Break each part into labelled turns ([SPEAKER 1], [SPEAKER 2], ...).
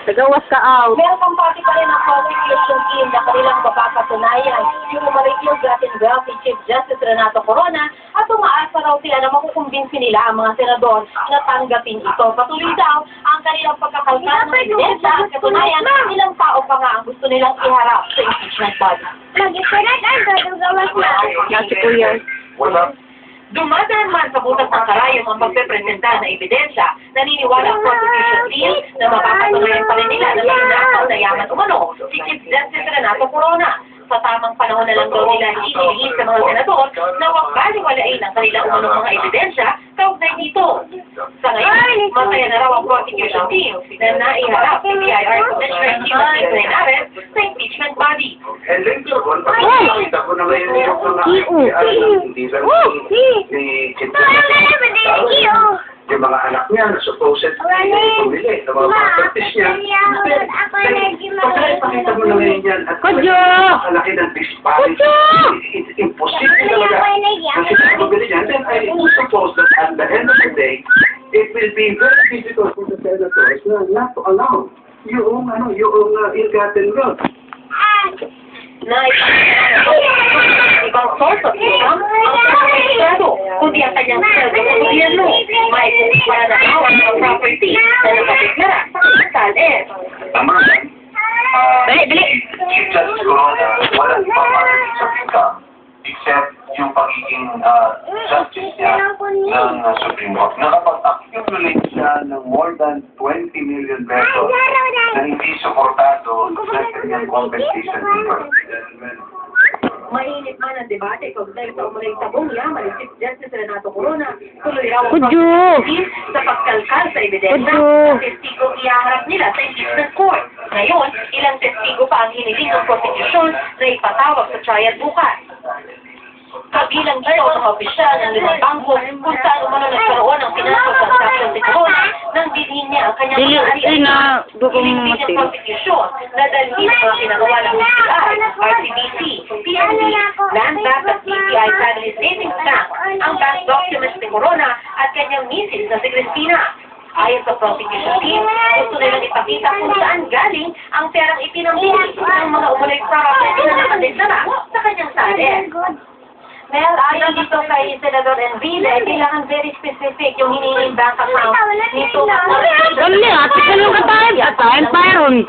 [SPEAKER 1] Tagawas ka out.
[SPEAKER 2] Meron pati pa rin ang prosecution team na kanilang mapapatunayan yung umarigyo gratin well si Chief Justice Renato Corona at umaasa raw sila na makukumbinsi nila ang mga senador na tanggapin ito. Patuloy daw ang kanilang pagkakalkal ng ebidensya at katunayan ilang tao pa nga ang gusto nilang iharap sa impeachment body.
[SPEAKER 1] Nasi Kuya.
[SPEAKER 2] Dumadaan man sa butas ng karayom ang pagpepresenta na ebidensya, naniniwala ang prosecution team na mapapatunayan pa rin nila na malinakaw na yaman umano si Chief Justice Renato Corona. Sa tamang panahon na lang daw nila ililihis sa mga senador na wag baliwalain ang kanilang umanong mga ebidensya kaugnay dito. Sa ngayon, masaya na raw ang prosecution team na naiharap si PIR Commissioner Timothy Renares sa impeachment body.
[SPEAKER 3] And later on, pagkakita ko na ngayon yung mga hindi lang ni yung mga anak niya na supposed bumili ng mga properties niya. Pagkakita mo na ngayon yan at nakalaki ng disparity. It's impossible talaga. Kasi sa bumili niya, then I suppose that at the end of the day, it will be very difficult for the senators not to allow yung ill-gotten wealth.
[SPEAKER 2] Na ibang source of income ang pagkakasado, kundi ang kanyang sweldo sa gobyerno. May para na ang mga property na nakapiglara sa kapital
[SPEAKER 3] Tama yan.
[SPEAKER 1] Dali.
[SPEAKER 3] Chief Justice Corona, walang pamalit sa income except yung pagiging justice niya ng Supreme Court. Nakapag-accumulate siya ng more than 20 million pesos na hindi suportado ng kanyang compensation paper.
[SPEAKER 2] Mainit man ang debate kaugnay sa umuling tabong yaman ni Chief Justice Renato Corona. Tuloy raw ang
[SPEAKER 1] Kudyo!
[SPEAKER 2] prosecution sa pagkalkal sa ebidensya ng testigo ihaharap nila sa impeachment court. Ngayon, ilang testigo pa ang hiniling ng prosecution na ipatawag sa trial bukas. Kabilang dito ang opisyal ng limang bangko kung saan umano nagkaroon ng financial transaction si Corona nang dinhin niya ang kanyang mga arian. Hiniling din ng prosecution na dalhin ang mga pinagawa ng BPI, RCBC, PNB, Land Bank at BPI Family Savings Bank, ang bank documents ni Corona at kanyang misis na si Cristina. Ayon sa prosecution team, gusto nilang ipakita kung saan galing ang perang ipinamili ng mga umulay property na nakadeklara sa kanyang sales. Mel, ayon dito kay Senador Enrile, kailangan very specific yung hinihing bank account nito.
[SPEAKER 1] Dali, ati ka lang katayin pa ron.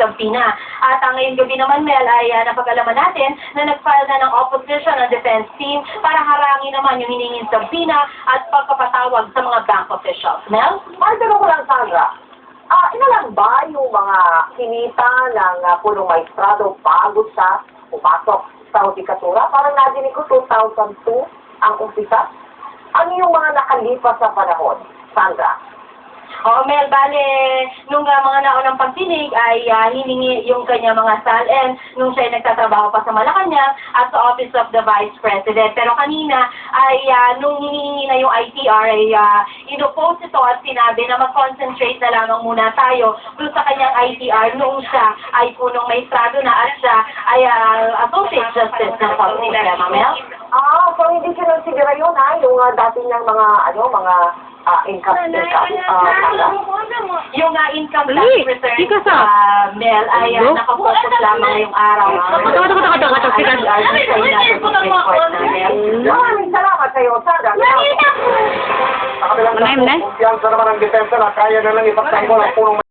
[SPEAKER 2] At ang ngayong gabi naman, Mel, ay napag-alaman natin na nag-file na ng opposition ng defense team para harangin naman yung hinihing sabina at pagpapatawag sa mga bank officials. Mel?
[SPEAKER 4] Tanong ko lang, Sandra. Inalang ba yung mga kinita ng punong maestrado bago sa pumasok sa hudikatura? Parang nadinig ko 2002 ang umpisa. Ano yung mga nakalipas sa panahon, Sandra?
[SPEAKER 2] Mel, bale, nung mga naunang pagdinig ay hiningi yung kanya mga SALN nung siya nagtatrabaho pa sa Malacanang at sa Office of the Vice President. Pero kanina ay nung hinihingi na yung ITR ay inopose ito at sinabi na mag-concentrate na lamang muna tayo doon sa kanyang ITR noong siya ay punong maestrado na at siya ay Associate Justice ng Korte Suprema, Mel?
[SPEAKER 4] So hindi kinonsidera yun, yung dati niyang mga income.
[SPEAKER 2] Yung income tax return, Mel, ay nakafocus lamang yung araw.
[SPEAKER 4] Maraming salamat sa'yo, Sandra.
[SPEAKER 1] Manayam na?
[SPEAKER 3] Kumpiyansa naman ang depensa na kaya na lang ipagtanggol ang punong